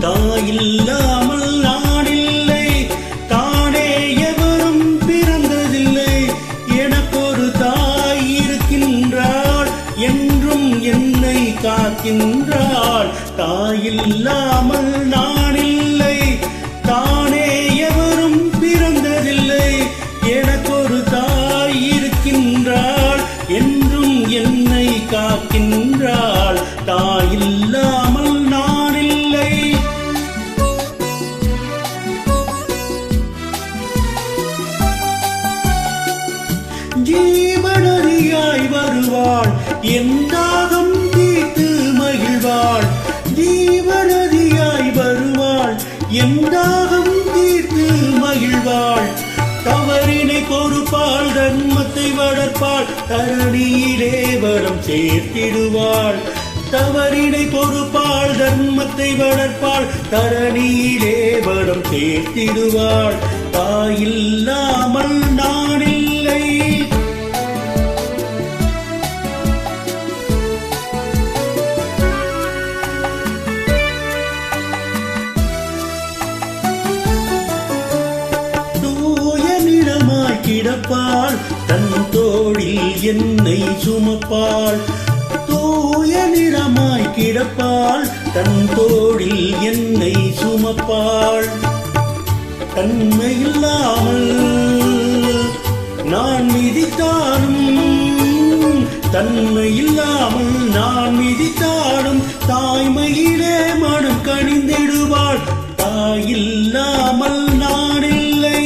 தாயில்லாமல் நானில்லை, தானே எவரும் பிறந்ததில்லை. எனக்கொரு தாய் இருக்கின்றாள், என்றும் என்னை காக்கின்றாள். தாயில்லாமல் நானில்லை, தானே எவரும் பிறந்ததில்லை. எனக்கொரு தாய் இருக்கின்றாள், என்றும் என்னை காக்கின்றாள். தாயில்லாமல் நானில்லை. ஜீவநதியாய் வருவாள், என் தாகம் தீர்த்து மகிழ்வாள். ஜீவநதியாய் வருவாள், என் தாகம் தீர்த்து மகிழ்வாள். தவறினை பொறுப்பாள், தர்மத்தை வளர்ப்பாள், தரணியிலே வரம் சேர்த்திடுவாள். தவறினை பொறுப்பாள், தர்மத்தை வளர்ப்பாள், தரணியிலே வரம் சேர்த்திடுவாள். தாயில்லாமல் நானில்லை. கிடப்பாள், தன் தோளில் என்னை சுமப்பாள். தூய நிறமாய் கிடப்பாள், தன் தோளில் என்னை சுமப்பாள். தன்மையில்லாமல் நான் மிதித்தாலும், தன்மையில்லாமல் நான் மிதித்தாலும், தாய்மையிலே மனம் கனிந்திடுவாள். தாயில்லாமல் நானில்லை.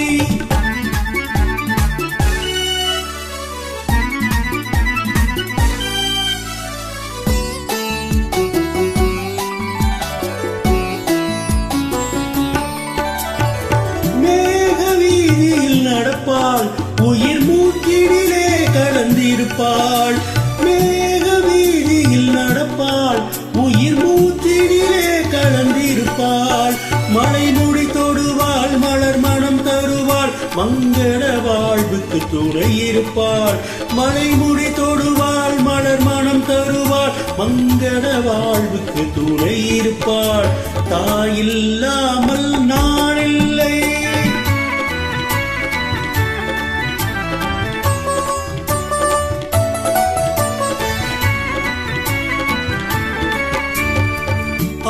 நடப்பாள், உயிர் மூச்சிடிலே கலந்திருப்பாள். மேக வீதியில் நடப்பாள், உயிர் மூச்சிடிலே கலந்திருப்பாள். மலைமுடி தொடுவாள், மலர் மனம் தருவாள், மங்கள வாழ்வுக்கு துணை இருப்பாள். மலைமுடி தொடுவாள், மலர் மனம் தருவாள், மங்கள வாழ்வுக்கு துணை இருப்பாள். தாயில்லாமல் நானில்லை.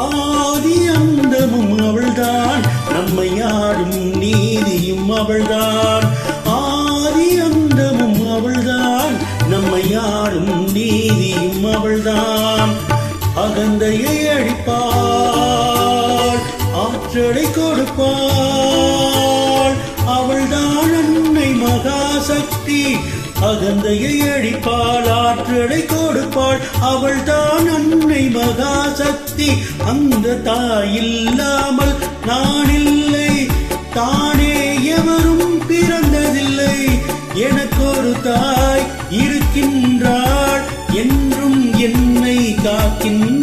ஆதி அந்தமும் அவள்தான், நம்மை ஆடும் நீதியும் அவள்தான். ஆதி அந்தமும் அவள்தான், நம்மை ஆடும் நீதியும் அவள்தான். அகந்தையை அழிப்பாள், ஆற்றலை கொடுப்பாள். அவள்தான் அன்னை மகாசக்தி. அகந்தையை அழிப்பாள், ஆற்றலை கொடுப்பாள். அவள்தான் அன்னை மகாசக்தி. அந்த தாயில்லாமல் நானில்லை, தானே எவரும் பிறந்ததில்லை. எனக்கொரு தாய் இருக்கின்றாள், என்றும் என்னை காக்கின்றாள்.